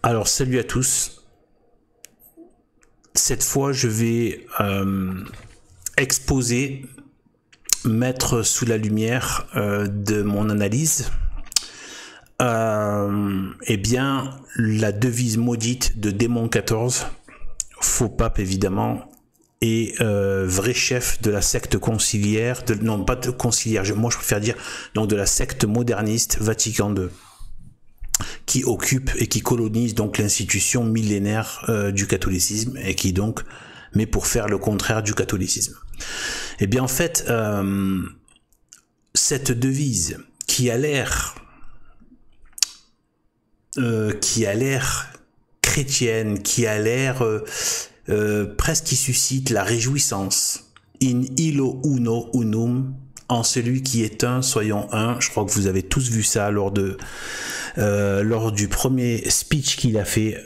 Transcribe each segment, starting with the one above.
Alors salut à tous. Cette fois je vais exposer, mettre sous la lumière de mon analyse eh bien la devise maudite de Démon 14, faux pape évidemment, et vrai chef de la secte conciliaire, non pas de conciliaire, moi je préfère dire donc de la secte moderniste Vatican II, qui occupe et qui colonise donc l'institution millénaire du catholicisme, et qui donc met pour faire le contraire du catholicisme. Et bien en fait, cette devise qui a l'air chrétienne, qui a l'air presque qui suscite la réjouissance, in illo uno unum, en celui qui est un, soyons un. Je crois que vous avez tous vu ça lors du premier speech qu'il a fait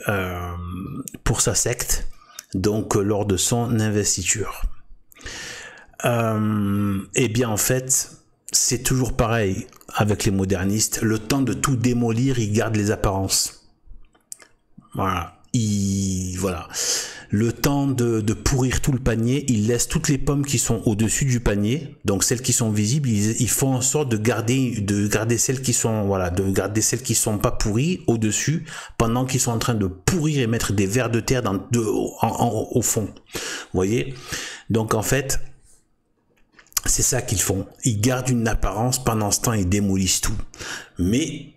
pour sa secte, donc lors de son investiture. Et bien en fait, c'est toujours pareil avec les modernistes. Le temps de tout démolir, ils gardent les apparences. Voilà. Voilà. Le temps de pourrir tout le panier, ils laissent toutes les pommes qui sont au-dessus du panier, donc celles qui sont visibles, ils font en sorte de garder celles qui sont, voilà, de garder celles qui sont pas pourries au-dessus, pendant qu'ils sont en train de pourrir et mettre des vers de terre au fond. Vous voyez? Donc en fait, c'est ça qu'ils font. Ils gardent une apparence, pendant ce temps ils démolissent tout. Mais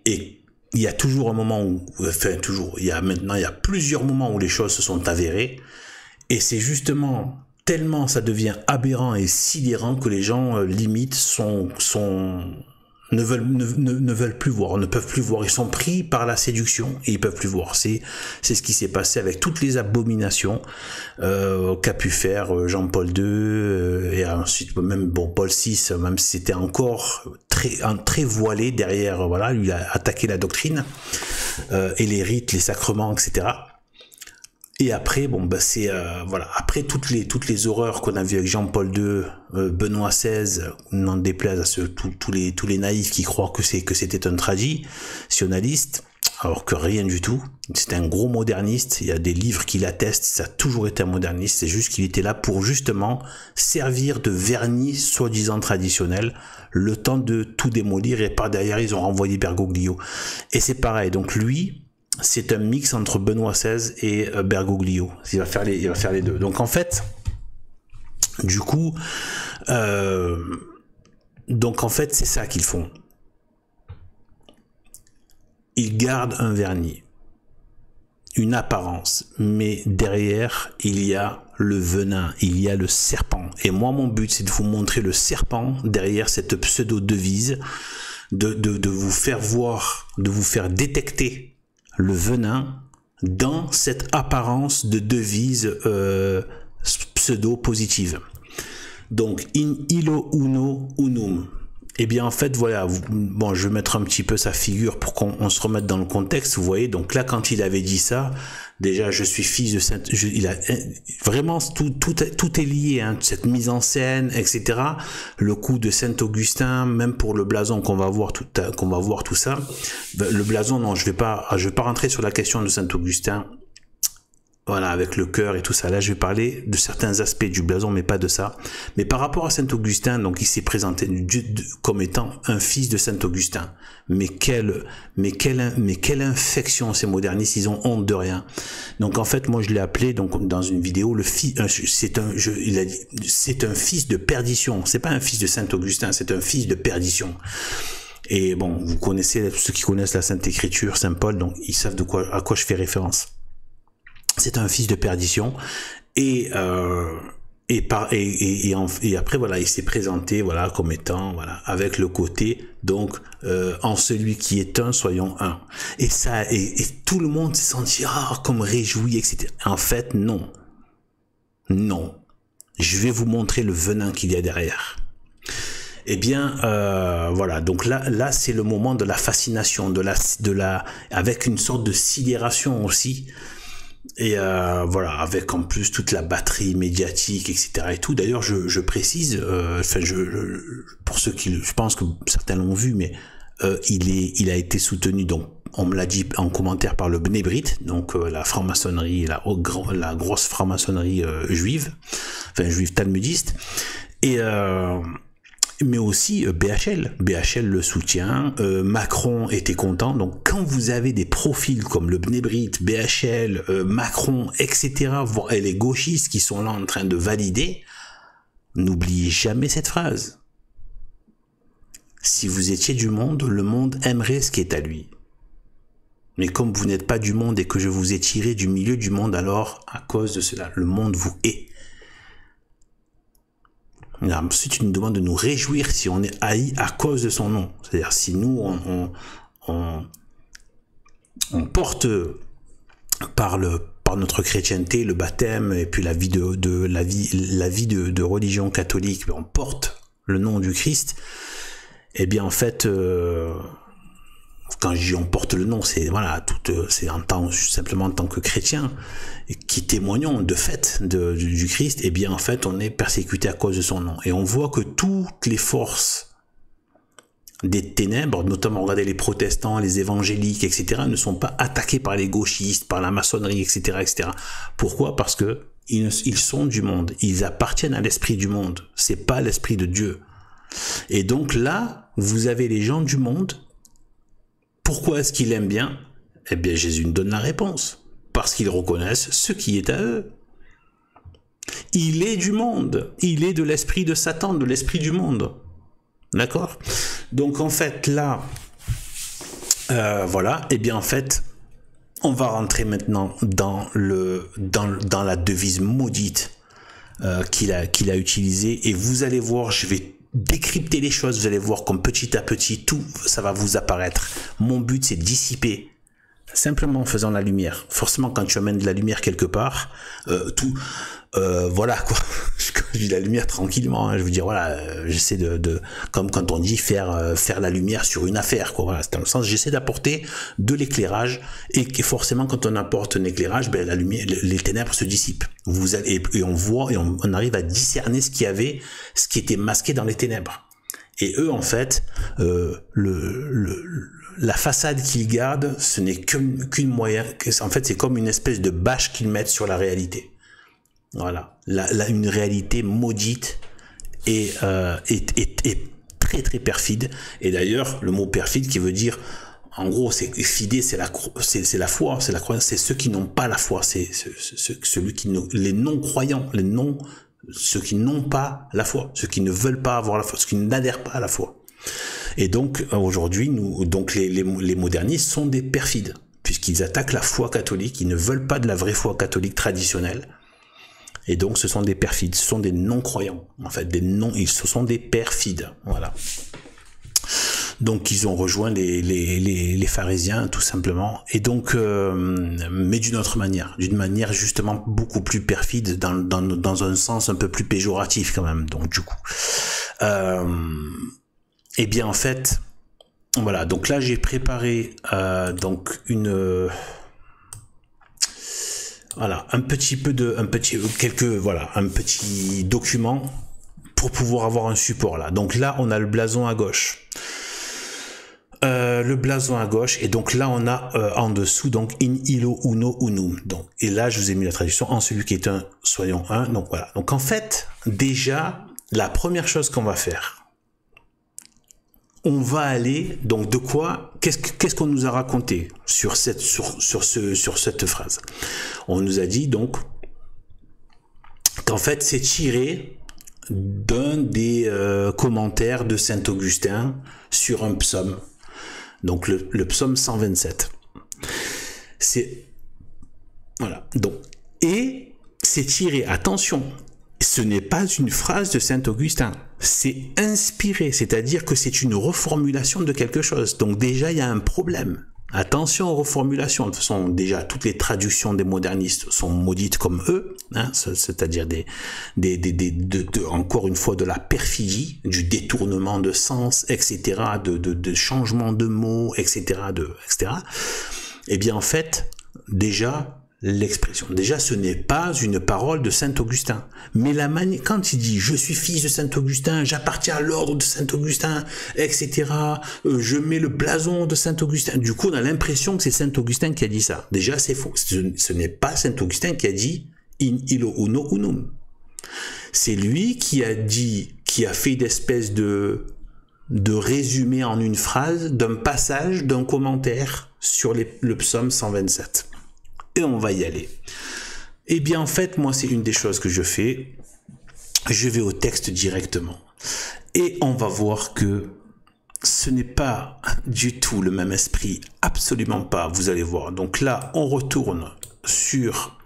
il y a toujours un moment où, enfin toujours, il y a plusieurs moments où les choses se sont avérées, et c'est justement tellement ça devient aberrant et sidérant que les gens limite ne veulent plus voir, ne peuvent plus voir, ils sont pris par la séduction et ils peuvent plus voir. C'est ce qui s'est passé avec toutes les abominations qu'a pu faire Jean-Paul II et ensuite même Paul VI, même si c'était encore très voilé derrière, voilà, lui a attaqué la doctrine et les rites, les sacrements, etc. Et après, c'est voilà, après toutes les horreurs qu'on a vues avec Jean-Paul II, Benoît XVI, n'en déplaise à tous les naïfs qui croient que c'était un traditionnaliste, alors que rien du tout. C'était un gros moderniste. Il y a des livres qui l'attestent. Ça a toujours été un moderniste. C'est juste qu'il était là pour justement servir de vernis soi-disant traditionnel, le temps de tout démolir, et par derrière ils ont renvoyé Bergoglio. Et c'est pareil. Donc lui, c'est un mix entre Benoît XVI et Bergoglio. Il va faire les deux. Donc en fait, du coup, c'est ça qu'ils font. Ils gardent un vernis, une apparence, mais derrière il y a le venin, il y a le serpent. Et moi, mon but, c'est de vous montrer le serpent derrière cette pseudo-devise, de vous faire voir, de vous faire détecter le venin dans cette apparence de devise pseudo-positive. Donc, in illo uno unum. Eh bien, en fait, voilà, je vais mettre un petit peu sa figure pour qu'on se remette dans le contexte, vous voyez. Donc là, quand il avait dit ça, déjà, je suis fils de Saint... vraiment, tout est lié, hein, cette mise en scène, etc. Le coup de Saint-Augustin, même pour le blason qu'on va voir tout ça. Le blason, non, je vais pas rentrer sur la question de Saint-Augustin. Voilà, avec le cœur et tout ça. Là, je vais parler de certains aspects du blason, mais pas de ça. Mais par rapport à Saint-Augustin, donc il s'est présenté comme étant un fils de Saint-Augustin. Mais quelle infection, ces modernistes, ils ont honte de rien. Donc en fait, moi je l'ai appelé donc dans une vidéo c'est un fils de perdition. C'est pas un fils de Saint-Augustin, c'est un fils de perdition. Et bon, vous connaissez, ceux qui connaissent la Sainte Écriture, Saint Paul, donc ils savent à quoi je fais référence. C'est un fils de perdition, et après voilà, il s'est présenté, voilà, comme étant, voilà, avec le côté donc en celui qui est un, soyons un. Et ça, et tout le monde s'est senti comme réjoui, etc. En fait, non. Je vais vous montrer le venin qu'il y a derrière. Eh bien, voilà. Donc là, c'est le moment de la fascination, avec une sorte de sidération aussi. Et voilà, avec en plus toute la batterie médiatique, etc. et tout. D'ailleurs, je précise, pour ceux qui, je pense que certains l'ont vu, mais il a été soutenu donc on me l'a dit en commentaire par le Bnei Brit, donc la franc-maçonnerie, la grosse franc-maçonnerie juive, enfin juive talmudiste, et mais aussi BHL le soutient, Macron était content. Donc quand vous avez des profils comme le Bnei Brit, BHL, Macron, etc., voire les gauchistes qui sont là en train de valider, n'oubliez jamais cette phrase. Si vous étiez du monde, le monde aimerait ce qui est à lui. Mais comme vous n'êtes pas du monde et que je vous ai tiré du milieu du monde, alors, à cause de cela, le monde vous hait. Ensuite, il nous demande de nous réjouir si on est haï à cause de son nom. C'est-à-dire, si nous, on porte par notre chrétienté, le baptême, et puis la vie de religion catholique, on porte le nom du Christ, eh bien, en fait, quand je dis on porte le nom, c'est voilà, c'est simplement en tant que chrétien qui témoignons de fait du Christ, eh bien en fait on est persécuté à cause de son nom. Et on voit que toutes les forces des ténèbres, notamment regardez les protestants, les évangéliques, etc., ne sont pas attaqués par les gauchistes, par la maçonnerie, etc., etc. Pourquoi? Parce que ils sont du monde, ils appartiennent à l'esprit du monde, c'est pas l'esprit de Dieu. Et donc là, vous avez les gens du monde. Pourquoi est-ce qu'ils l'aiment bien? Eh bien, Jésus nous donne la réponse. Parce qu'ils reconnaissent ce qui est à eux. Il est du monde. Il est de l'esprit de Satan, de l'esprit du monde. D'accord? Donc, en fait, là, voilà. Eh bien, en fait, on va rentrer maintenant dans la devise maudite qu'il a utilisée. Et vous allez voir, je vais décrypter les choses, vous allez voir comme petit à petit, tout ça va vous apparaître. Mon but, c'est de dissiper, simplement en faisant la lumière. Forcément, quand tu amènes de la lumière quelque part, voilà quoi. Je dis la lumière tranquillement, hein. Je veux dire, voilà, j'essaie comme quand on dit faire la lumière sur une affaire, quoi. Voilà, c'est dans le sens, j'essaie d'apporter de l'éclairage, et forcément, quand on apporte un éclairage, ben, la lumière, les ténèbres se dissipent. Et on voit, et on arrive à discerner ce qui était masqué dans les ténèbres. Et eux, en fait, la façade qu'ils gardent, ce n'est qu'une moyen, en fait, c'est comme une espèce de bâche qu'ils mettent sur la réalité. Voilà, une réalité maudite et très très perfide. Et d'ailleurs, le mot perfide qui veut dire, en gros, c'est fidé, c'est la foi, c'est la croyance, c'est ceux qui n'ont pas la foi, c'est les non-croyants, ceux qui n'ont pas la foi, ceux qui ne veulent pas avoir la foi, ceux qui n'adhèrent pas à la foi. Et donc aujourd'hui, les modernistes sont des perfides, puisqu'ils attaquent la foi catholique, ils ne veulent pas de la vraie foi catholique traditionnelle. Et donc, ce sont des perfides, ce sont des non-croyants. En fait, ce sont des perfides. Voilà. Donc, ils ont rejoint les pharisiens, tout simplement. Et donc, mais d'une autre manière. D'une manière, justement, beaucoup plus perfide, dans un sens un peu plus péjoratif, quand même. Donc, du coup. Eh bien, en fait, voilà. Donc là, j'ai préparé, voilà, un petit document pour pouvoir avoir un support là. Donc là, on a le blason à gauche. Le blason à gauche, et donc là, on a en dessous, donc in illo uno unum. Donc, et là, je vous ai mis la traduction en celui qui est un, soyons un. Donc voilà. Donc en fait, déjà, la première chose qu'on va faire, on va aller, donc de quoi, qu'est-ce qu'on nous a raconté sur cette phrase? On nous a dit donc qu'en fait c'est tiré d'un des commentaires de Saint Augustin sur un psaume, donc le psaume 127. C'est voilà, donc, et c'est tiré, attention, ce n'est pas une phrase de Saint Augustin, c'est inspiré, c'est-à-dire que c'est une reformulation de quelque chose. Donc déjà, il y a un problème. Attention aux reformulations. De toute façon, déjà, toutes les traductions des modernistes sont maudites comme eux, hein, c'est-à-dire encore une fois, de la perfidie, du détournement de sens, etc., de changement de mots, etc., etc. Eh bien, en fait, déjà, l'expression. Déjà, ce n'est pas une parole de saint Augustin. Mais la manière, quand il dit « je suis fils de saint Augustin, j'appartiens à l'ordre de saint Augustin, etc. Je mets le blason de saint Augustin », du coup, on a l'impression que c'est saint Augustin qui a dit ça. Déjà, c'est faux. Ce n'est pas saint Augustin qui a dit « in illo uno unum ». C'est lui qui a dit, qui a fait une espèce de résumé en une phrase d'un passage, d'un commentaire sur le psaume 127. Et on va y aller. Eh bien, en fait, moi, c'est une des choses que je fais. Je vais au texte directement. Et on va voir que ce n'est pas du tout le même esprit. Absolument pas, vous allez voir. Donc là, on retourne sur...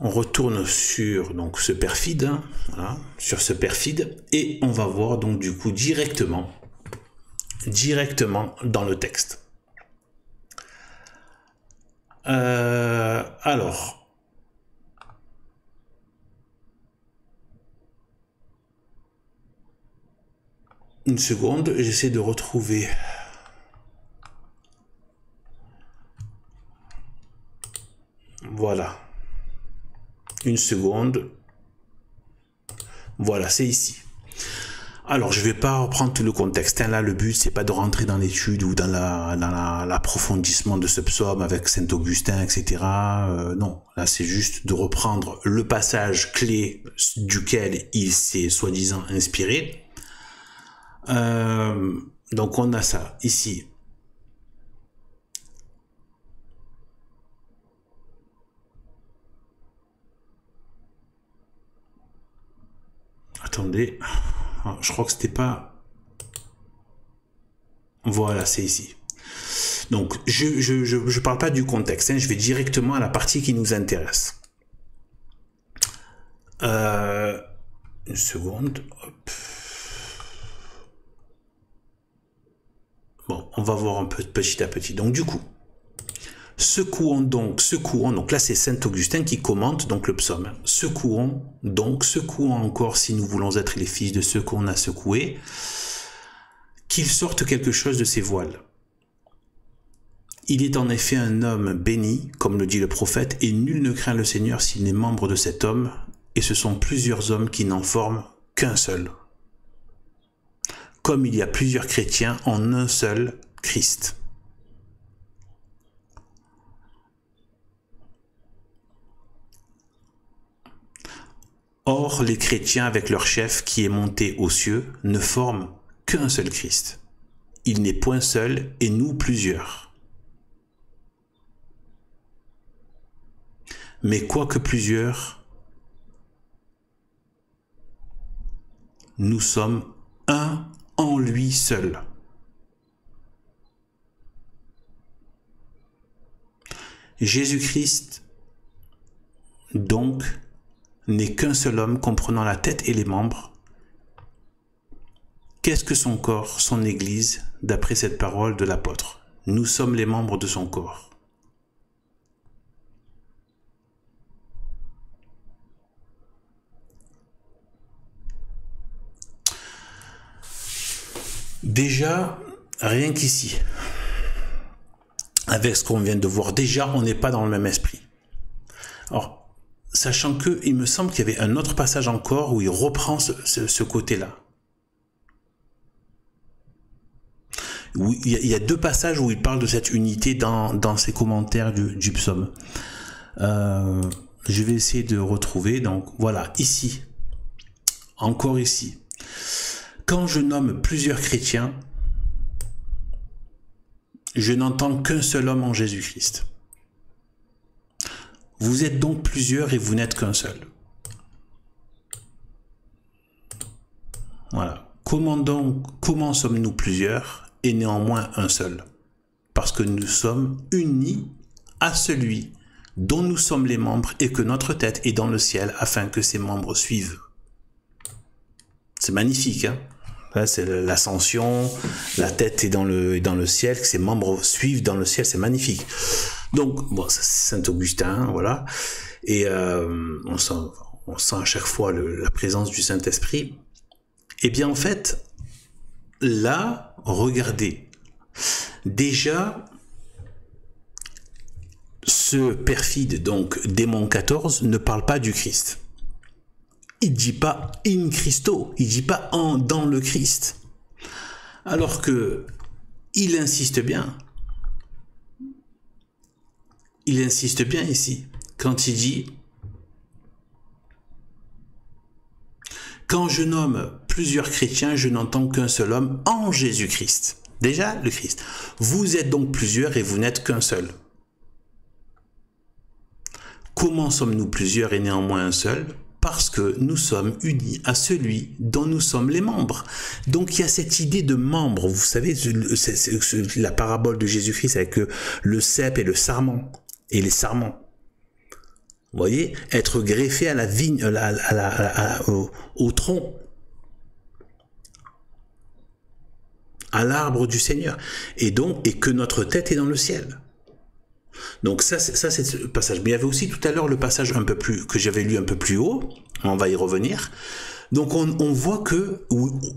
on retourne sur donc, ce perfide. Hein, voilà, sur ce perfide. Et on va voir donc du coup directement dans le texte. Alors, une seconde, j'essaie de retrouver. Voilà. Une seconde. Voilà, c'est ici. Alors, je ne vais pas reprendre tout le contexte. Hein. Là, le but, c'est pas de rentrer dans l'étude ou dans l'approfondissement de ce psaume avec saint Augustin, etc. Non, là, c'est juste de reprendre le passage clé duquel il s'est soi-disant inspiré. Donc, on a ça ici. Attendez. Je crois que c'était pas... Voilà, c'est ici. Donc, je parle pas du contexte, hein, je vais directement à la partie qui nous intéresse. Une seconde. Hop. Bon, on va voir un peu petit à petit. Donc, du coup, secouons donc là c'est saint Augustin qui commente donc le psaume. Secouons encore si nous voulons être les fils de ceux qu'on a secoués, qu'il sorte quelque chose de ses voiles. Il est en effet un homme béni, comme le dit le prophète, et nul ne craint le Seigneur s'il n'est membre de cet homme, et ce sont plusieurs hommes qui n'en forment qu'un seul. Comme il y a plusieurs chrétiens en un seul Christ. Or, les chrétiens avec leur chef qui est monté aux cieux ne forment qu'un seul Christ. Il n'est point seul et nous plusieurs. Mais quoique plusieurs, nous sommes un en lui seul. Jésus-Christ, donc, n'est qu'un seul homme comprenant la tête et les membres. Qu'est-ce que son corps, son Église, d'après cette parole de l'apôtre? Nous sommes les membres de son corps. Déjà, rien qu'ici, avec ce qu'on vient de voir, déjà, on n'est pas dans le même esprit. Alors, sachant que, il me semble qu'il y avait un autre passage encore où il reprend ce côté-là. Il y a deux passages où il parle de cette unité dans ses commentaires du psaume. Je vais essayer de retrouver. Donc voilà, ici. Encore ici. Quand je nomme plusieurs chrétiens, je n'entends qu'un seul homme en Jésus-Christ. Vous êtes donc plusieurs et vous n'êtes qu'un seul. Voilà. Comment sommes-nous plusieurs et néanmoins un seul? Parce que nous sommes unis à celui dont nous sommes les membres et que notre tête est dans le ciel afin que ses membres suivent. C'est magnifique, hein? Là, c'est l'ascension, la tête est dans le ciel, que ses membres suivent dans le ciel, c'est magnifique. Donc, bon, c'est saint Augustin, voilà. Et on sent à chaque fois la présence du Saint-Esprit. Eh bien, en fait, là, regardez. Déjà, ce perfide, donc démon 14, ne parle pas du Christ. Il ne dit pas in Christo, il ne dit pas dans le Christ. Alors que il insiste bien. Il insiste bien ici, quand il dit « Quand je nomme plusieurs chrétiens, je n'entends qu'un seul homme en Jésus-Christ. » Déjà, le Christ. Vous êtes donc plusieurs et vous n'êtes qu'un seul. Comment sommes-nous plusieurs et néanmoins un seul? Parce que nous sommes unis à celui dont nous sommes les membres. Donc il y a cette idée de membre. Vous savez, la parabole de Jésus-Christ avec le cep et le sarment. Et les sarments. Vous voyez, être greffé à la vigne, au tronc, à l'arbre du Seigneur, et que notre tête est dans le ciel. Donc ça c'est ce passage. Mais il y avait aussi tout à l'heure le passage que j'avais lu un peu plus haut. On va y revenir. Donc on voit que,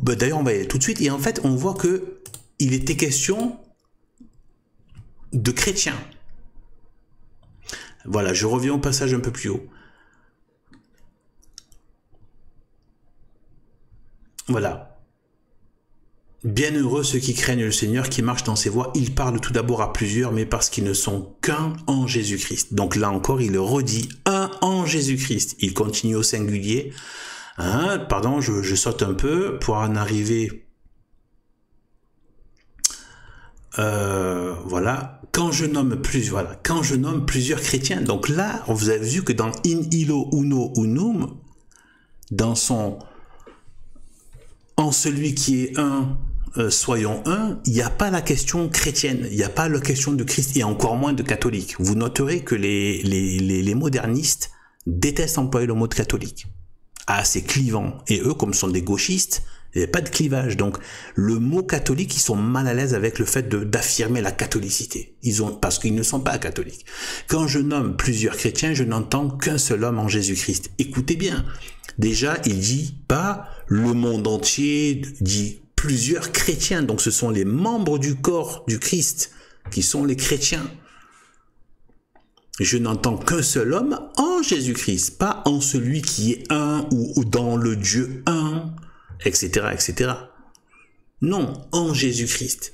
d'ailleurs on va y aller tout de suite. Et en fait on voit que il était question de chrétiens. Voilà, je reviens au passage un peu plus haut. Voilà. Bienheureux ceux qui craignent le Seigneur, qui marchent dans ses voies. Il parle tout d'abord à plusieurs, mais parce qu'ils ne sont qu'un en Jésus-Christ. Donc là encore, il le redit, un en Jésus-Christ. Il continue au singulier. Hein, pardon, je saute un peu pour en arriver. Voilà. Quand je nomme plusieurs chrétiens. Donc là, vous avez vu que dans in illo uno unum, dans son en celui qui est un, soyons un, il n'y a pas la question chrétienne, il n'y a pas la question de Christ et encore moins de catholique. Vous noterez que les modernistes détestent employer le mot de catholique. Ah, c'est clivant. Et eux, comme sont des gauchistes, il n'y a pas de clivage. Donc, le mot catholique, ils sont mal à l'aise avec le fait d'affirmer la catholicité. Parce qu'ils ne sont pas catholiques. Quand je nomme plusieurs chrétiens, je n'entends qu'un seul homme en Jésus-Christ. Écoutez bien. Déjà, il dit pas le monde entier, il dit plusieurs chrétiens. Donc, ce sont les membres du corps du Christ qui sont les chrétiens. Je n'entends qu'un seul homme en Jésus-Christ, pas en celui qui est un ou dans le Dieu un, etc., etc. Non, en Jésus-Christ.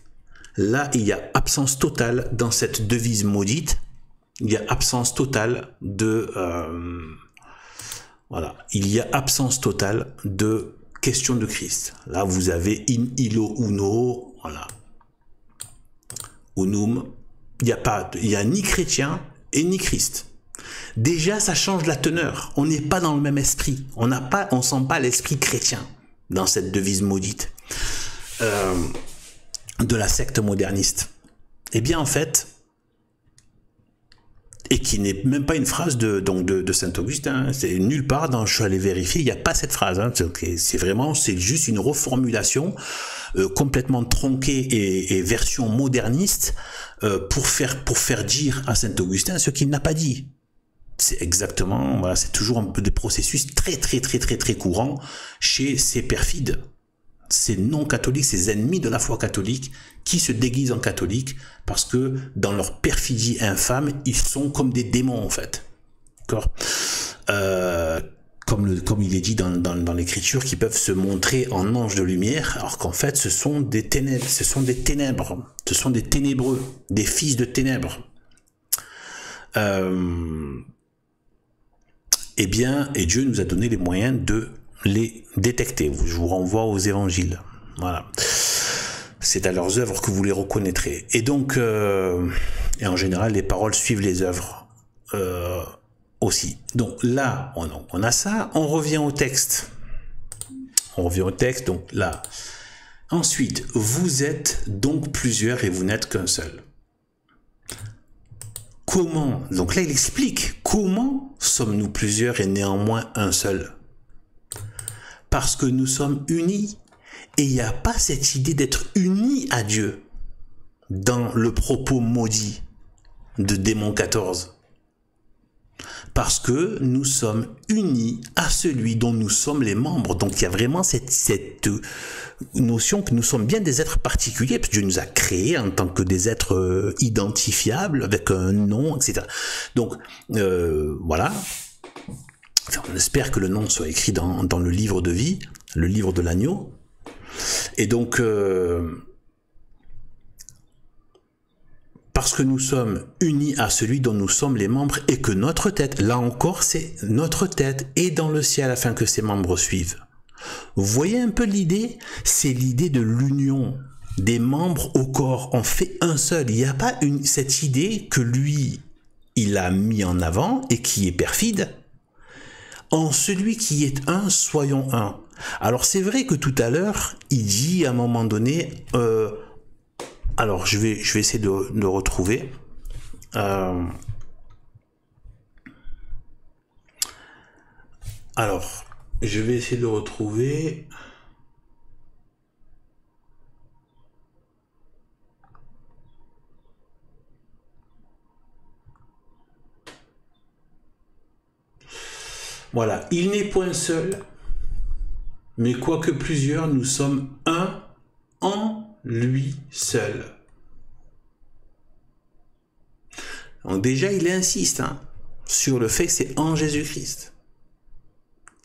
Là, il y a absence totale dans cette devise maudite. Il y a absence totale de... voilà. Il y a absence totale de question de Christ. Là, vous avez in illo uno, voilà. Unum. Il y a ni chrétien et ni Christ. Déjà, ça change la teneur. On n'est pas dans le même esprit. On sent pas l'esprit chrétien dans cette devise maudite de la secte moderniste. Eh bien, en fait, et qui n'est même pas une phrase de Saint-Augustin, c'est nulle part dans, je suis allé vérifier, il n'y a pas cette phrase. Hein, c'est juste une reformulation complètement tronquée et version moderniste pour faire dire à Saint-Augustin ce qu'il n'a pas dit. C'est exactement, voilà, c'est toujours un peu des processus très courants chez ces perfides, ces non-catholiques, ces ennemis de la foi catholique qui se déguisent en catholiques parce que dans leur perfidie infâme, ils sont comme des démons en fait. D'accord, comme il est dit dans l'écriture, qui peuvent se montrer en anges de lumière, alors qu'en fait ce sont des ténèbres, ce sont des ténébreux, des fils de ténèbres. Eh bien, et Dieu nous a donné les moyens de les détecter. Je vous renvoie aux évangiles. Voilà. C'est à leurs œuvres que vous les reconnaîtrez. Et donc, et en général, les paroles suivent les œuvres aussi. Donc là, on a ça. On revient au texte. Donc là. Ensuite, vous êtes donc plusieurs et vous n'êtes qu'un seul. Comment? Donc là, il explique comment sommes-nous plusieurs et néanmoins un seul. Parce que nous sommes unis. Et il n'y a pas cette idée d'être unis à Dieu dans le propos maudit de Démon 14. Parce que nous sommes unis à celui dont nous sommes les membres. Donc il y a vraiment cette notion que nous sommes bien des êtres particuliers, parce que Dieu nous a créés en tant que des êtres identifiables, avec un nom, etc. Donc voilà. Enfin, on espère que le nom soit écrit dans le livre de vie, le livre de l'agneau. Et donc... parce que nous sommes unis à celui dont nous sommes les membres et que notre tête, là encore, c'est notre tête est dans le ciel afin que ses membres suivent. Vous voyez un peu l'idée? C'est l'idée de l'union des membres au corps. On fait un seul. Il n'y a pas cette idée que lui, il a mis en avant et qui est perfide. En celui qui est un, soyons un. Alors c'est vrai que tout à l'heure, il dit à un moment donné... alors, je vais essayer de retrouver. Alors, je vais essayer de retrouver. Voilà, il n'est point seul, mais quoique plusieurs, nous sommes un en lui seul. Donc déjà, il insiste sur le fait que c'est en Jésus-Christ.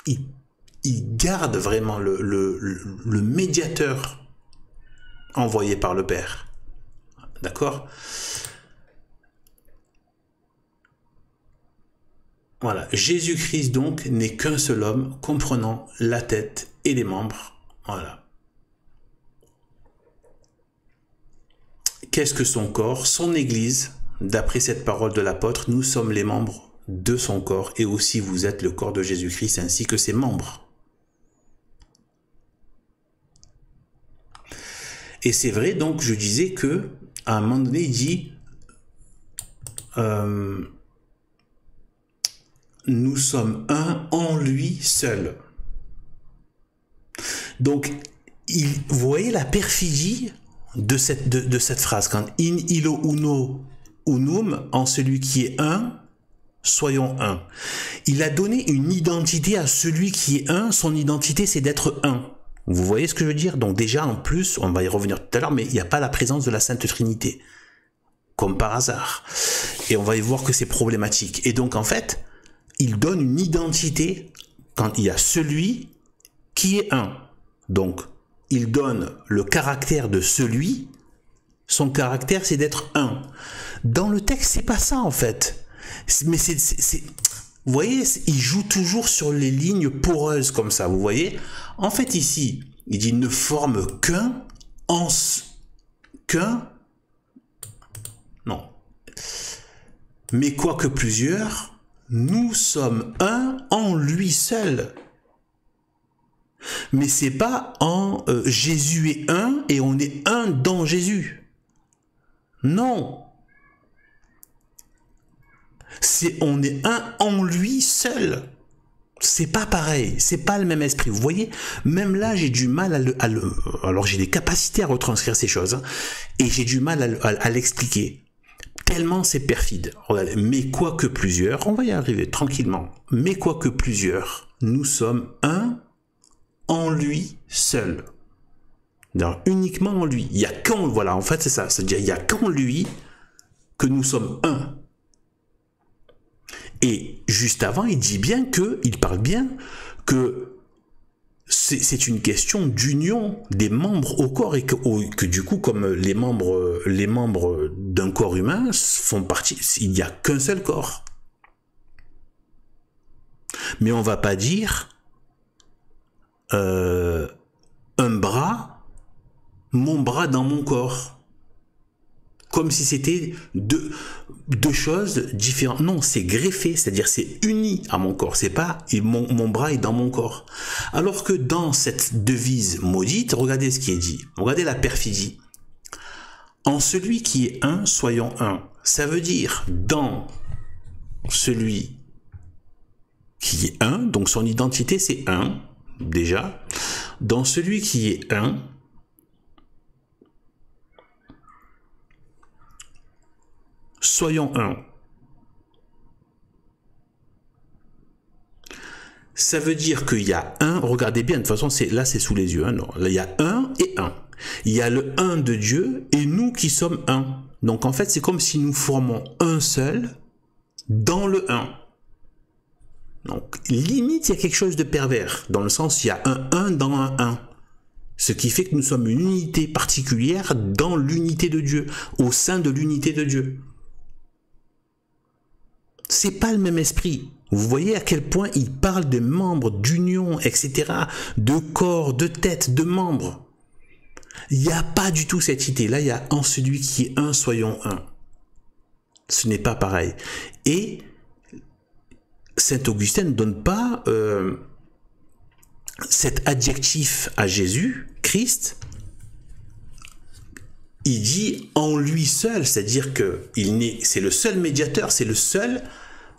Il garde vraiment le médiateur envoyé par le Père. D'accord? Voilà. Jésus-Christ donc n'est qu'un seul homme, comprenant la tête et les membres. Voilà. Qu'est-ce que son corps? Son Église, d'après cette parole de l'apôtre, nous sommes les membres de son corps, et aussi vous êtes le corps de Jésus-Christ ainsi que ses membres. Et c'est vrai, donc je disais que à un moment donné, il dit nous sommes un en lui seul. Donc, vous voyez la perfidie de cette phrase, quand in illo uno unum, en celui qui est un, soyons un. Il a donné une identité à celui qui est un, son identité c'est d'être un. Vous voyez ce que je veux dire? Donc déjà, en plus, on va y revenir tout à l'heure, mais il n'y a pas la présence de la Sainte Trinité, comme par hasard. Et on va y voir que c'est problématique. Et donc, en fait, il donne une identité quand il y a celui qui est un. Donc, il donne le caractère de celui, son caractère c'est d'être un. Dans le texte, c'est pas ça en fait. Mais vous voyez, il joue toujours sur les lignes poreuses comme ça, vous voyez. En fait, ici, il dit ne forme qu'un, non. Mais quoique plusieurs, nous sommes un en lui seul. Mais c'est pas en Jésus est un et on est un dans Jésus. Non. On est un en lui seul. C'est pas pareil, c'est pas le même esprit. Vous voyez, même là, j'ai du mal alors j'ai des capacités à retranscrire ces choses, et j'ai du mal à l'expliquer. Tellement c'est perfide. Regardez, mais quoique plusieurs, on va y arriver tranquillement, mais quoique plusieurs, nous sommes un en lui seul. Donc, uniquement en lui. Il y a qu'en, voilà, en fait c'est ça, c'est-à-dire il y a qu'en lui que nous sommes un. Et juste avant, il dit bien que, il parle bien que c'est une question d'union des membres au corps, et que du coup, comme les membres d'un corps humain font partie, il n'y a qu'un seul corps. Mais on va pas dire un bras, mon bras dans mon corps. Comme si c'était deux choses différentes. Non, c'est greffé, c'est-à-dire c'est uni à mon corps. C'est pas mon bras est dans mon corps. Alors que dans cette devise maudite, regardez ce qui est dit. Regardez la perfidie. En celui qui est un, soyons un. Ça veut dire dans celui qui est un, donc son identité c'est un, déjà. Dans celui qui est un, soyons un. ça veut dire qu'il y a un, regardez bien, de toute façon, là c'est sous les yeux, hein, non, là il y a un et un. Il y a le un de Dieu et nous qui sommes un. Donc en fait, c'est comme si nous formons un seul dans le un. Donc limite, il y a quelque chose de pervers, dans le sens, il y a un dans un 1. Ce qui fait que nous sommes une unité particulière dans l'unité de Dieu, au sein de l'unité de Dieu. C'est pas le même esprit. Vous voyez à quel point il parle de membres, d'union, etc., de corps, de tête, de membres. Il n'y a pas du tout cette idée. Là, il y a en celui qui est un, soyons un. Ce n'est pas pareil. Et Saint Augustin ne donne pas cet adjectif à Jésus, Christ. Il dit en lui seul, c'est-à-dire que c'est le seul médiateur, c'est le seul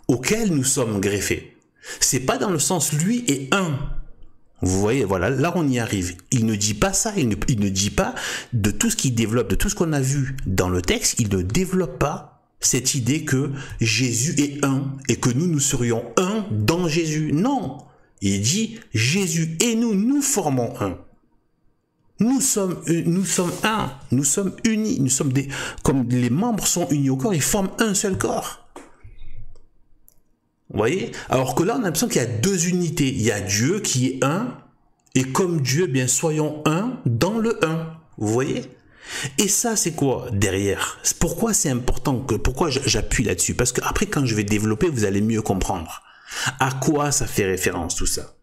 auquel nous sommes greffés. C'est pas dans le sens lui est un. Vous voyez, voilà, là on y arrive. Il ne dit pas ça, il ne dit pas de tout ce qu'il développe, de tout ce qu'on a vu dans le texte, il ne développe pas cette idée que Jésus est un et que nous serions un dans Jésus. Non, il dit Jésus et nous formons un. Nous sommes un, nous sommes unis, nous sommes comme les membres sont unis au corps, ils forment un seul corps. Vous voyez? Alors que là, on a l'impression qu'il y a deux unités. Il y a Dieu qui est un, et comme Dieu, bien, soyons un dans le un. Vous voyez? Et ça, c'est quoi derrière? Pourquoi c'est important? Pourquoi j'appuie là-dessus? Parce que après, quand je vais développer, vous allez mieux comprendre. À quoi ça fait référence, tout ça?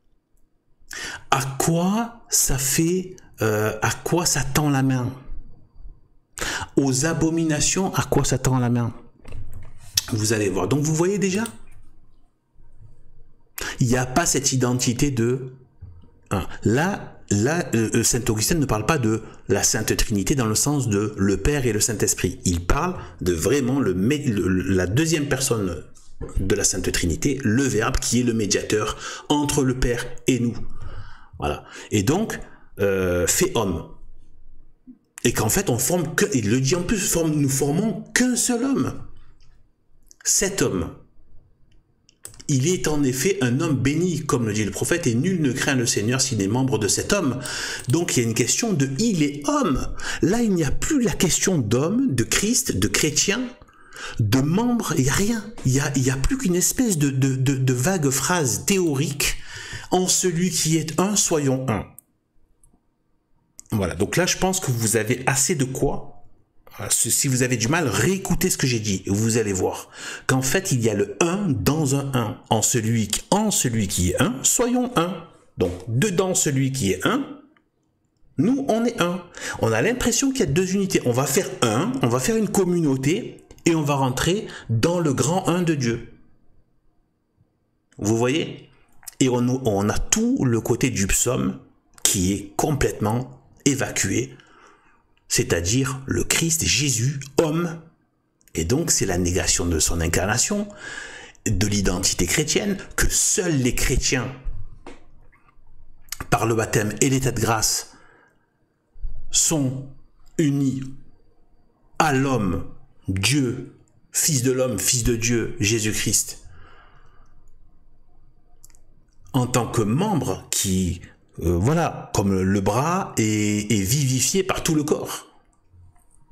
À quoi ça fait... à quoi ça tend la main? Aux abominations, à quoi ça tend la main? Vous allez voir. Donc, vous voyez déjà? Il n'y a pas cette identité de... Là, Saint Augustin ne parle pas de la Sainte Trinité dans le sens de le Père et le Saint-Esprit. Il parle de vraiment la deuxième personne de la Sainte Trinité, le Verbe qui est le médiateur entre le Père et nous. Voilà. Et donc, fait homme. Et qu'en fait, on forme que... Il le dit en plus, nous formons qu'un seul homme. Cet homme. Il est en effet un homme béni, comme le dit le prophète, et nul ne craint le Seigneur s'il est membre de cet homme. Donc il y a une question de il est homme. Là, il n'y a plus la question d'homme, de Christ, de chrétien, de membre, il n'y a rien. Il y a plus qu'une espèce de vague phrase théorique. En celui qui est un, soyons un. Voilà, donc là, je pense que vous avez assez de quoi. Si vous avez du mal, réécoutez ce que j'ai dit. Vous allez voir qu'en fait, il y a le un dans un un. En celui qui est un, soyons un. Donc, dedans celui qui est un, nous, on est un. On a l'impression qu'il y a deux unités. On va faire un, on va faire une communauté et on va rentrer dans le grand un de Dieu. Vous voyez? Et on a tout le côté du psaume qui est complètement évacué. C'est-à-dire le Christ, Jésus, homme. Et donc, c'est la négation de son incarnation, de l'identité chrétienne, que seuls les chrétiens, par le baptême et l'état de grâce, sont unis à l'homme, Dieu, Fils de l'homme, Fils de Dieu, Jésus-Christ, en tant que membre qui... voilà, comme le bras est vivifié par tout le corps.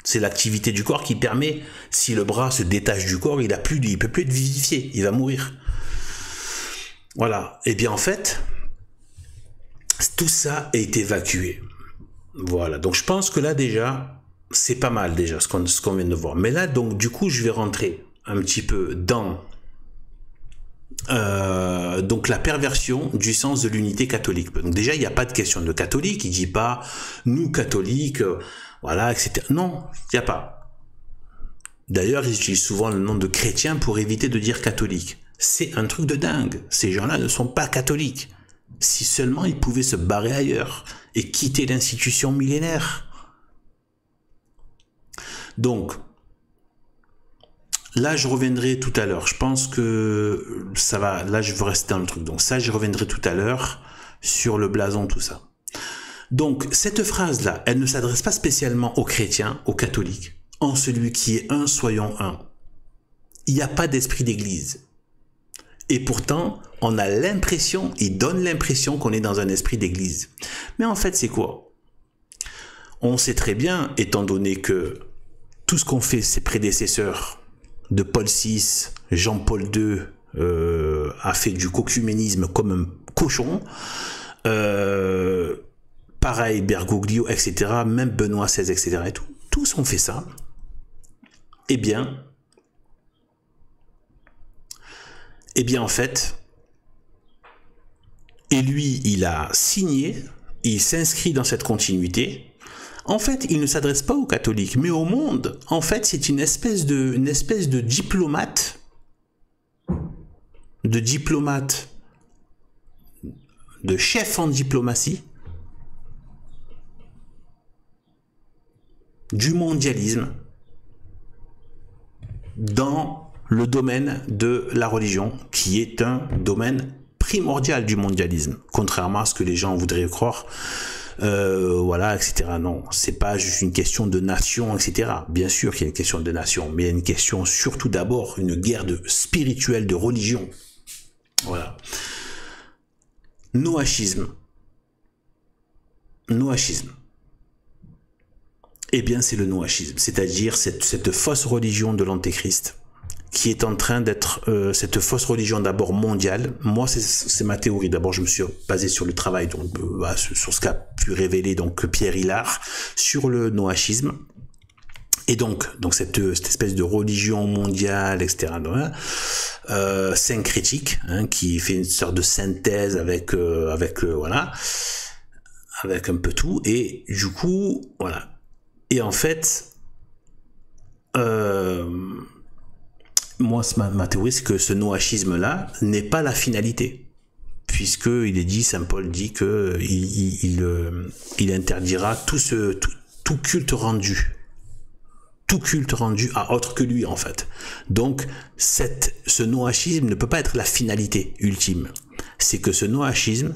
C'est l'activité du corps qui permet, si le bras se détache du corps, il peut plus être vivifié, il va mourir. Voilà, et bien en fait, tout ça est évacué. Voilà, donc je pense que là déjà, c'est pas mal déjà ce qu'on vient de voir. Mais là, donc du coup, je vais rentrer un petit peu dans... donc la perversion du sens de l'unité catholique. Donc déjà, il n'y a pas de question de catholique, il dit pas nous catholiques, voilà, etc. Non, il n'y a pas. D'ailleurs, ils utilisent souvent le nom de chrétien pour éviter de dire catholique. C'est un truc de dingue. Ces gens-là ne sont pas catholiques. Si seulement ils pouvaient se barrer ailleurs et quitter l'institution millénaire. Donc, là, je reviendrai tout à l'heure. Je pense que ça va... Là, je veux rester dans le truc. Donc ça, je reviendrai tout à l'heure sur le blason, tout ça. Donc, cette phrase-là, elle ne s'adresse pas spécialement aux chrétiens, aux catholiques. En celui qui est un, soyons un. Il n'y a pas d'esprit d'église. Et pourtant, on a l'impression, il donne l'impression qu'on est dans un esprit d'église. Mais en fait, c'est quoi? On sait très bien, étant donné que tout ce qu'ont fait ses prédécesseurs, de Paul VI, Jean-Paul II, a fait du cocuménisme comme un cochon, pareil, Bergoglio, etc., même Benoît XVI, etc., et tout, tous ont fait ça. Eh bien, en fait, et lui, il a signé, il s'inscrit dans cette continuité. En fait, il ne s'adresse pas aux catholiques, mais au monde. En fait, c'est une espèce de diplomate, de chef en diplomatie, du mondialisme, dans le domaine de la religion, qui est un domaine primordial du mondialisme, contrairement à ce que les gens voudraient croire, voilà, etc. Non, c'est pas juste une question de nation, etc. Bien sûr qu'il y a une question de nation, mais il y a une question surtout d'abord, une guerre spirituelle, de religion. Voilà. Noachisme. Eh bien, c'est le noachisme, c'est-à-dire cette fausse religion de l'antéchrist, qui est en train d'être cette fausse religion d'abord mondiale. Moi, c'est ma théorie. D'abord, je me suis basé sur le travail, donc sur ce qu'a pu révéler donc Pierre Hilard sur le noachisme. Et donc cette espèce de religion mondiale, etc., syncrétique, hein, qui fait une sorte de synthèse avec voilà, avec un peu tout. Et du coup, voilà. Et en fait, moi, ma théorie, c'est que ce noachisme-là n'est pas la finalité, puisque il est dit, Saint Paul dit que il interdira tout culte rendu à autre que lui, en fait. Donc, ce noachisme ne peut pas être la finalité ultime. C'est que ce noachisme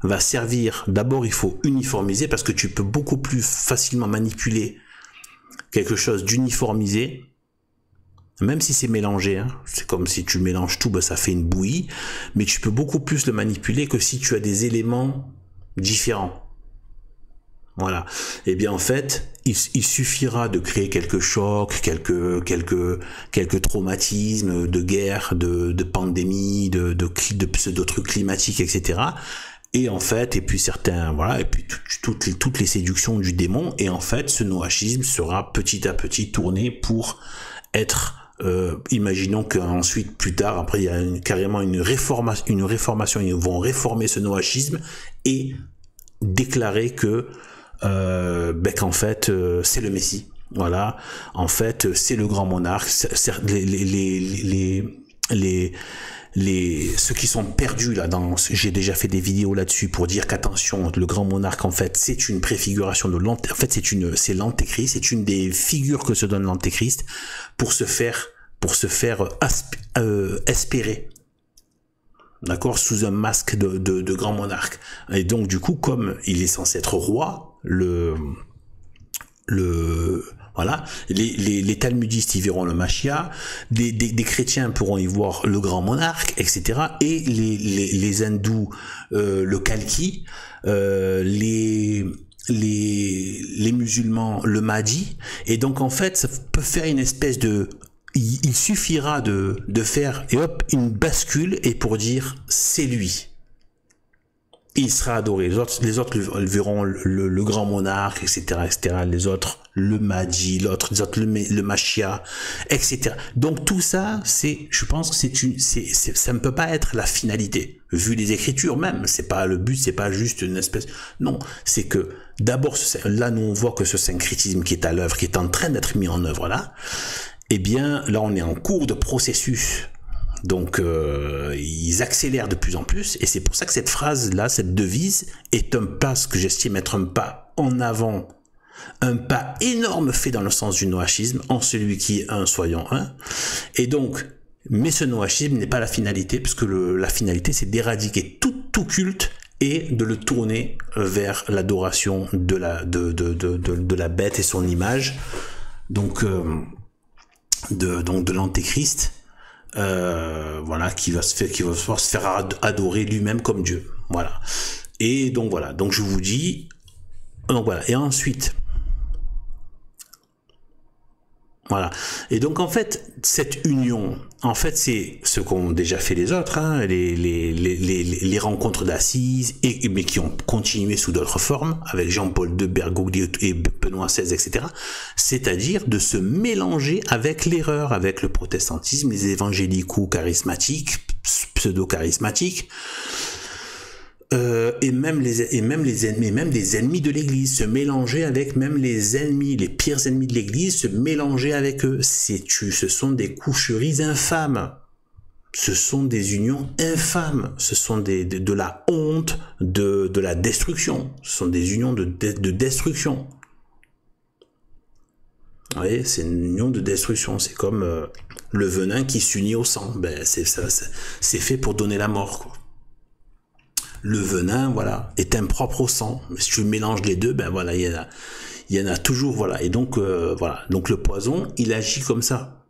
va servir, d'abord il faut uniformiser, parce que tu peux beaucoup plus facilement manipuler quelque chose d'uniformisé, même si c'est mélangé, hein. C'est comme si tu mélanges tout, ça fait une bouillie, mais tu peux beaucoup plus le manipuler que si tu as des éléments différents. Voilà. Et bien en fait, il suffira de créer quelques chocs, quelques traumatismes, de guerre, de pandémie, de pseudo-trucs climatiques, etc. Et en fait, et puis certains, voilà, et puis toutes les séductions du démon, et en fait, ce noachisme sera petit à petit tourné pour être, imaginons qu'ensuite, plus tard, après, il y a carrément une réformation, ils vont réformer ce noachisme et déclarer que, qu'en fait, c'est le Messie. Voilà, en fait, c'est le grand monarque. Ceux qui sont perdus là j'ai déjà fait des vidéos là-dessus pour dire qu'attention, le grand monarque en fait c'est une préfiguration de l'antéchrist. En fait c'est l'antéchrist, c'est une des figures que se donne l'antéchrist pour se faire espérer, d'accord, sous un masque de grand monarque. Et donc du coup, comme il est censé être roi, voilà, les talmudistes y verront le Mashiach, des chrétiens pourront y voir le grand monarque, etc. Et les hindous, le Kalki, les musulmans, le Mahdi. Et donc en fait, ça peut faire une espèce de... Il suffira de faire, et hop, une bascule, et pour dire, c'est lui. Il sera adoré. Les autres verront le grand monarque, etc., etc. Les autres, le Mahdi, les autres, le Mashiach, etc. Donc tout ça, je pense que ça ne peut pas être la finalité. Vu les Écritures même, c'est pas le but, c'est pas juste une espèce. Non, c'est que d'abord, là nous on voit que ce syncrétisme qui est à l'œuvre, qui est en train d'être mis en œuvre là, eh bien là on est en cours de processus. Donc ils accélèrent de plus en plus, et c'est pour ça que cette phrase-là, cette devise, est un pas, ce que j'estime être un pas en avant, un pas énorme fait dans le sens du noachisme, en celui qui est un, soyons un. Et donc, mais ce noachisme n'est pas la finalité, puisque la finalité c'est d'éradiquer tout culte et de le tourner vers l'adoration de la bête et son image, donc de l'antéchrist. voilà, qui va se faire adorer lui-même comme Dieu. Voilà. Et donc voilà. Donc je vous dis, donc voilà. Et ensuite, voilà. Et donc en fait, cette union, en fait, c'est ce qu'ont déjà fait les autres, hein, les rencontres d'assises, mais qui ont continué sous d'autres formes, avec Jean-Paul II, Bergoglio et Benoît XVI, etc. C'est-à-dire de se mélanger avec l'erreur, avec le protestantisme, les évangélico-charismatiques, pseudo-charismatiques, et même des ennemis de l'Église, se mélanger avec même les ennemis, les pires ennemis de l'Église, se mélanger avec eux. Ce sont des coucheries infâmes. Ce sont des unions infâmes. Ce sont de la honte, de la destruction. Ce sont des unions de destruction. Vous voyez, c'est une union de destruction. C'est comme le venin qui s'unit au sang. Ben, c'est fait pour donner la mort, quoi. Le venin, voilà, est impropre au sang. Si tu mélanges les deux, ben voilà, il y en a toujours, voilà. Et donc, voilà. Donc le poison, il agit comme ça.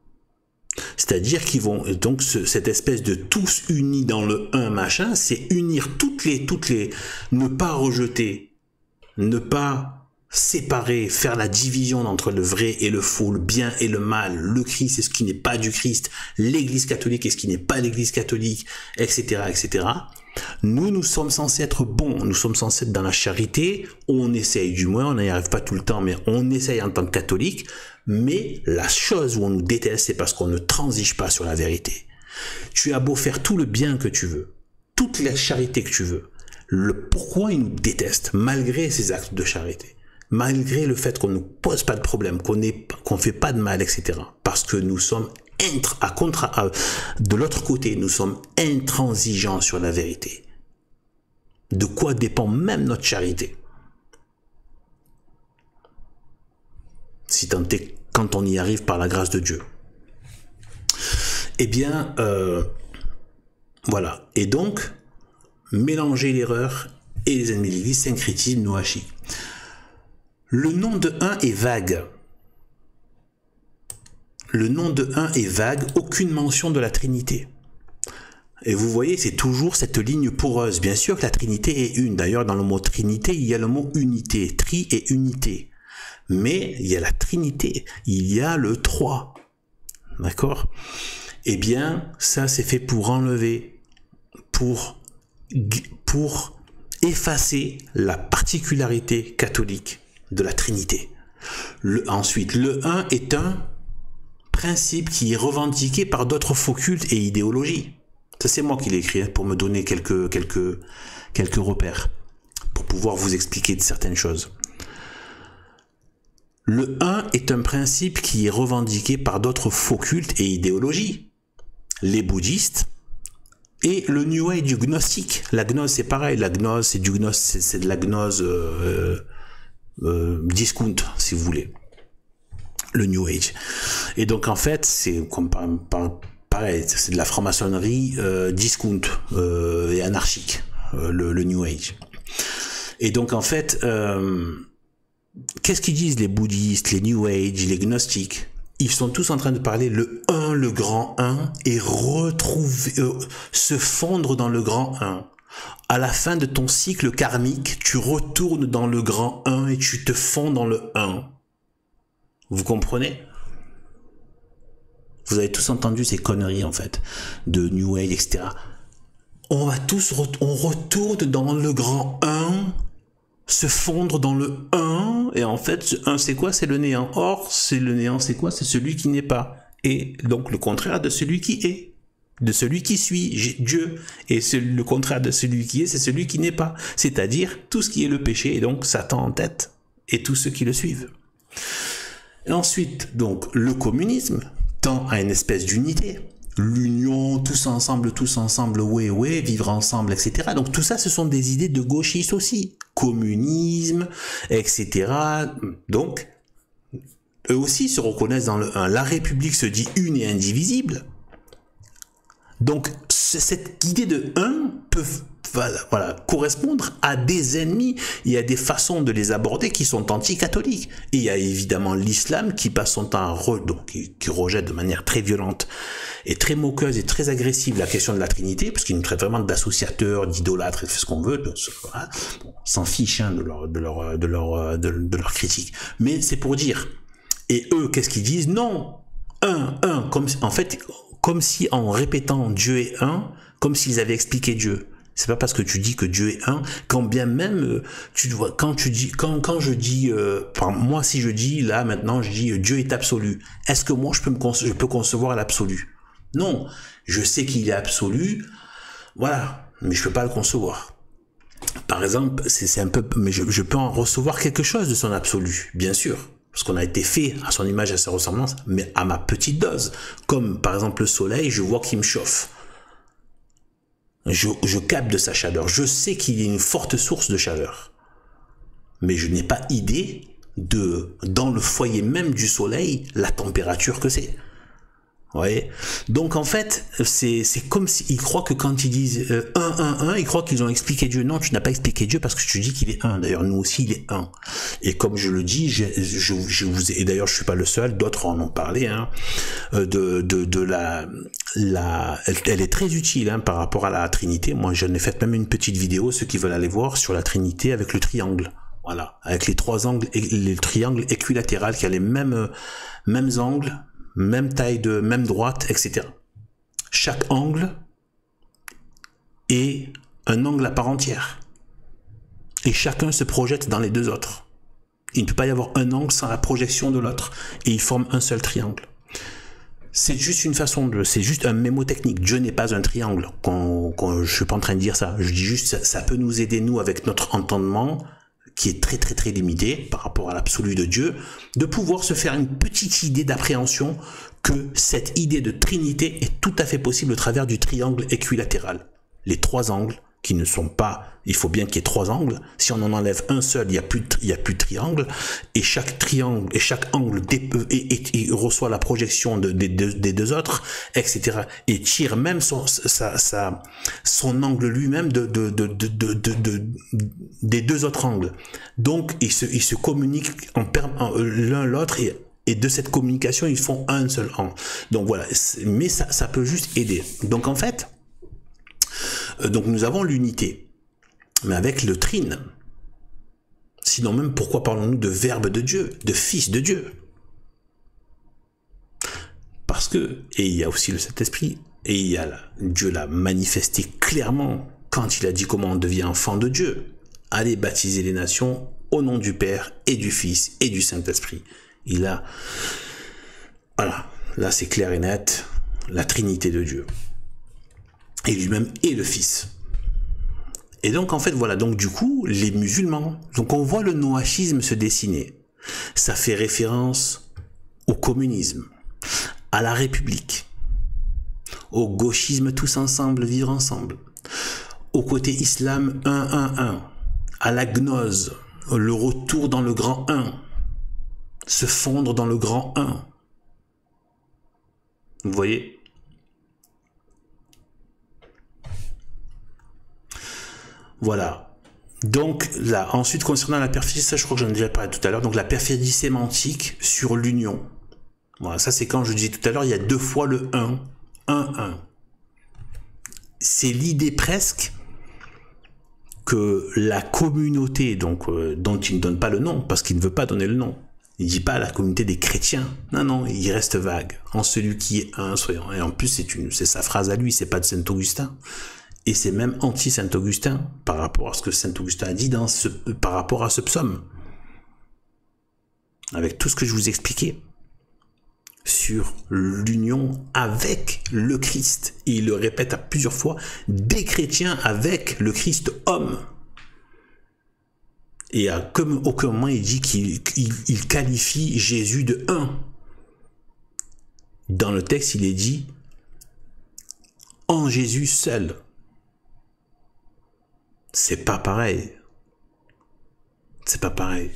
C'est-à-dire qu'ils vont, donc cette espèce de tous unis dans le un machin, c'est unir toutes les, ne pas rejeter, ne pas séparer, faire la division entre le vrai et le faux, le bien et le mal, le Christ et ce qui n'est pas du Christ, l'Église catholique et ce qui n'est pas l'Église catholique, etc., etc. Nous sommes censés être bons, nous sommes censés être dans la charité, on essaye du moins, on n'y arrive pas tout le temps, mais on essaye en tant que catholique, mais la chose où on nous déteste, c'est parce qu'on ne transige pas sur la vérité. Tu as beau faire tout le bien que tu veux, toute la charité que tu veux, pourquoi ils nous détestent, malgré ces actes de charité, malgré le fait qu'on ne nous pose pas de problème, qu'on ne fait pas de mal, etc. Parce que nous sommes de l'autre côté, nous sommes intransigeants sur la vérité. De quoi dépend même notre charité? Si tant est quand on y arrive par la grâce de Dieu. Eh bien, voilà. Et donc, mélanger l'erreur et les ennemis de l'Église, syncrétisme, noachi. Le nom de un est vague. Le nom de un est vague, aucune mention de la Trinité. Et vous voyez, c'est toujours cette ligne poreuse. Bien sûr que la Trinité est une. D'ailleurs, dans le mot Trinité, il y a le mot unité. Tri et unité. Mais il y a la Trinité. Il y a le 3. D'accord? Eh bien, ça, c'est fait pour enlever, pour effacer la particularité catholique de la Trinité. Ensuite, le 1 est un principe qui est revendiqué par d'autres faux cultes et idéologies. Ça, c'est moi qui l'ai écrit pour me donner quelques repères, pour pouvoir vous expliquer de certaines choses. Le 1 est un principe qui est revendiqué par d'autres faux cultes et idéologies. Les bouddhistes et le New Age du gnostique. La gnose, c'est pareil. La gnose, c'est de la gnose discount, si vous voulez. Le New Age. Et donc en fait, c'est comme pareil, c'est de la franc-maçonnerie discount et anarchique, le New Age. Et donc en fait, qu'est-ce qu'ils disent les bouddhistes, les New Age, les gnostiques? Ils sont tous en train de parler le 1, le grand 1, et retrouver, se fondre dans le grand 1. À la fin de ton cycle karmique, tu retournes dans le grand 1 et tu te fonds dans le 1. Vous comprenez? Vous avez tous entendu ces conneries, en fait, de New Age, etc. On retourne dans le grand 1, se fondre dans le 1, et en fait, ce 1, c'est quoi? C'est le néant. Or, c'est le néant, c'est quoi? C'est celui qui n'est pas. Et donc, le contraire de celui qui est. De celui qui suit, Dieu. Et le contraire de celui qui est, c'est celui qui n'est pas. C'est-à-dire, tout ce qui est le péché, et donc Satan en tête, et tous ceux qui le suivent. Et ensuite, donc, le communisme tend à une espèce d'unité. L'union, tous ensemble, ouais, vivre ensemble, etc. Donc tout ça, ce sont des idées de gauchistes aussi. Communisme, etc. Donc, eux aussi se reconnaissent dans le 1. La République se dit une et indivisible. Donc, cette idée de 1 peut voilà, correspondre à des ennemis. Il y a des façons de les aborder qui sont anti-catholiques. Et il y a évidemment l'islam qui passe son temps qui rejette de manière très violente et très moqueuse et très agressive la question de la Trinité, parce qu'ils nous traitent vraiment d'associateurs, d'idolâtres, et fait ce qu'on veut. Voilà. Bon, on s'en fiche hein, de leur critique. Mais c'est pour dire. Et eux, qu'est-ce qu'ils disent? Non, comme si en répétant Dieu est un, comme s'ils avaient expliqué Dieu. C'est pas parce que tu dis que Dieu est un, quand bien même, tu vois, quand je dis, moi si je dis, là maintenant, je dis Dieu est absolu, est-ce que moi je peux concevoir l'absolu? Non, je sais qu'il est absolu, voilà, mais je peux pas le concevoir. Par exemple, c'est un peu, mais je peux en recevoir quelque chose de son absolu, bien sûr. Parce qu'on a été fait à son image et à sa ressemblance, mais à ma petite dose. Comme par exemple le soleil, je vois qu'il me chauffe. Je capte de sa chaleur. Je sais qu'il y a une forte source de chaleur. Mais je n'ai pas idée dans le foyer même du soleil, la température que c'est. Ouais. Donc en fait, c'est comme s'ils croient que quand ils disent 1, ils croient qu'ils ont expliqué Dieu. Non, tu n'as pas expliqué Dieu parce que tu dis qu'il est un. D'ailleurs, nous aussi, il est un. Et comme je le dis, et d'ailleurs, je suis pas le seul, d'autres en ont parlé, hein, elle est très utile hein, par rapport à la Trinité. Moi, j'en ai fait même une petite vidéo, ceux qui veulent aller voir, sur la Trinité avec le triangle. Voilà, avec les trois angles, les triangles équilatérales qui a les mêmes angles, même taille même droite, etc. Chaque angle est un angle à part entière. Et chacun se projette dans les deux autres. Il ne peut pas y avoir un angle sans la projection de l'autre. Et ils forment un seul triangle. C'est juste une façon c'est juste un mémotechnique. Dieu n'est pas un triangle. Je suis pas en train de dire ça. Je dis juste, ça peut nous aider, nous, avec notre entendement, qui est très très très limité par rapport à l'absolu de Dieu, de pouvoir se faire une petite idée d'appréhension que cette idée de Trinité est tout à fait possible au travers du triangle équilatéral. Les trois angles qui ne sont pas, il faut bien qu'il y ait trois angles. Si on en enlève un seul, il y a plus de triangle, et chaque triangle et chaque angle reçoit la projection des deux autres, etc. Et tire même son angle lui-même des deux autres angles. Donc ils se communiquent l'un l'autre, et de cette communication ils font un seul angle. Donc voilà, mais ça peut juste aider. Donc en fait, donc nous avons l'unité, mais avec le trine. Sinon même, pourquoi parlons-nous de verbe de Dieu, de fils de Dieu? Parce que, et il y a aussi le Saint-Esprit, et Dieu l'a manifesté clairement quand il a dit comment on devient enfant de Dieu. Allez baptiser les nations au nom du Père et du Fils et du Saint-Esprit. Voilà, là c'est clair et net, la Trinité de Dieu. Et lui-même est le Fils. Et donc en fait voilà, donc du coup les musulmans, donc on voit le noachisme se dessiner. Ça fait référence au communisme, à la République, au gauchisme tous ensemble, vivre ensemble, au côté islam 1, à la gnose, le retour dans le grand 1, se fondre dans le grand 1. Vous voyez ? Voilà. Donc là, ensuite concernant la perfidie, ça je crois que j'en ai déjà parlé tout à l'heure, donc la perfidie sémantique sur l'union. Voilà, ça c'est quand je disais tout à l'heure, il y a deux fois le 1. C'est l'idée presque que la communauté, donc dont il ne donne pas le nom, parce qu'il ne veut pas donner le nom, il ne dit pas la communauté des chrétiens, non, il reste vague, en celui qui est un, soyons. Et en plus c'est sa phrase à lui, c'est pas de Saint-Augustin. Et c'est même anti-Saint-Augustin par rapport à ce que Saint-Augustin a dit par rapport à ce psaume. Avec tout ce que je vous expliquais sur l'union avec le Christ. Et il le répète à plusieurs fois, des chrétiens avec le Christ homme. Et à aucun moment il dit qu'il qualifie Jésus de un. Dans le texte, il est dit en Jésus seul. C'est pas pareil. C'est pas pareil.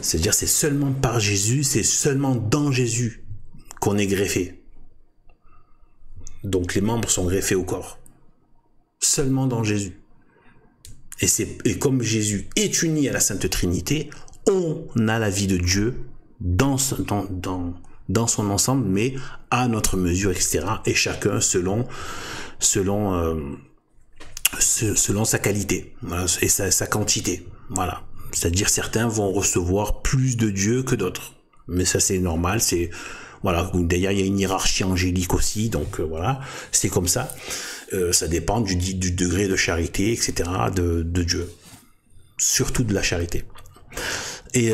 C'est-à-dire, c'est seulement par Jésus, c'est seulement dans Jésus qu'on est greffé. Donc les membres sont greffés au corps. Seulement dans Jésus. Et comme Jésus est uni à la Sainte Trinité, on a la vie de Dieu dans son ensemble, mais à notre mesure, etc. Et chacun selon sa qualité, voilà, et sa quantité. Voilà. C'est-à-dire certains vont recevoir plus de Dieu que d'autres. Mais ça c'est normal, c'est voilà. D'ailleurs il y a une hiérarchie angélique aussi, donc voilà, c'est comme ça. Ça dépend du degré de charité, etc. de Dieu. Surtout de la charité. Et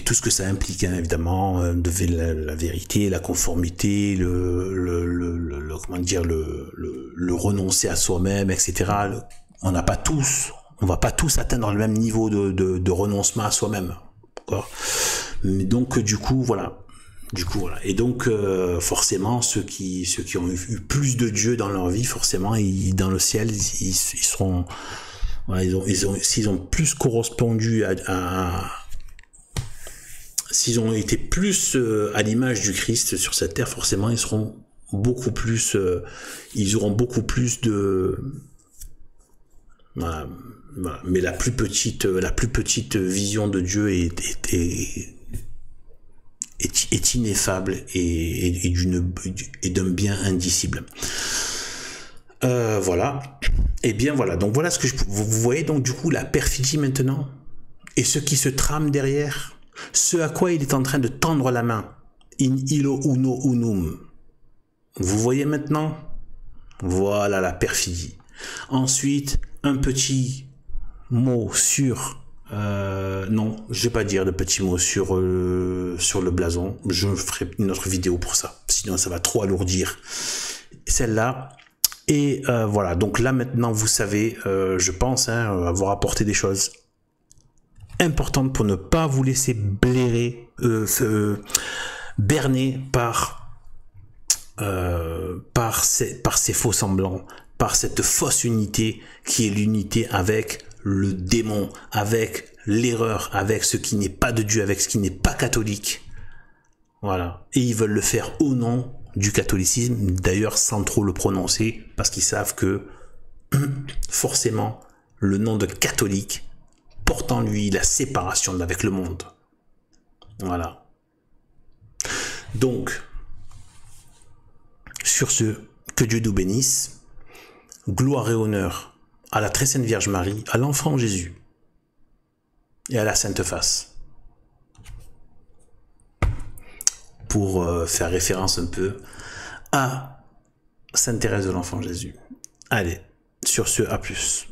tout ce que ça implique, hein, évidemment, la vérité, la conformité, comment dire, le renoncer à soi-même, etc. On va pas tous atteindre le même niveau de renoncement à soi-même. Mais donc du coup voilà. Et donc forcément ceux qui ont eu plus de Dieu dans leur vie, forcément dans le ciel ils seront, voilà, s'ils ont plus correspondu s'ils ont été plus à l'image du Christ sur cette terre, forcément ils seront beaucoup plus, ils auront beaucoup plus de, voilà. Mais la plus petite vision de Dieu est ineffable et d'un bien indicible. Voilà. Et bien voilà. Donc voilà ce que vous voyez donc du coup la perfidie maintenant et ce qui se trame derrière, ce à quoi il est en train de tendre la main. In illo uno unum. Vous voyez maintenant? Voilà la perfidie. Ensuite, un petit mot sur non, je vais pas dire de petits mots sur le blason. Je ferai une autre vidéo pour ça, sinon ça va trop alourdir celle-là. Et voilà, donc là maintenant vous savez, je pense avoir apporté des choses importantes pour ne pas vous laisser blairer, berner par ces faux semblants, par cette fausse unité qui est l'unité avec le démon, avec l'erreur, avec ce qui n'est pas de Dieu, avec ce qui n'est pas catholique. Voilà. Et ils veulent le faire au nom du catholicisme, d'ailleurs sans trop le prononcer, parce qu'ils savent que forcément le nom de catholique porte en lui la séparation avec le monde. Voilà. Donc, sur ce, que Dieu nous bénisse, gloire et honneur à la très sainte Vierge Marie, à l'enfant Jésus et à la Sainte Face. Pour faire référence un peu à Sainte Thérèse de l'Enfant Jésus. Allez, sur ce, à plus.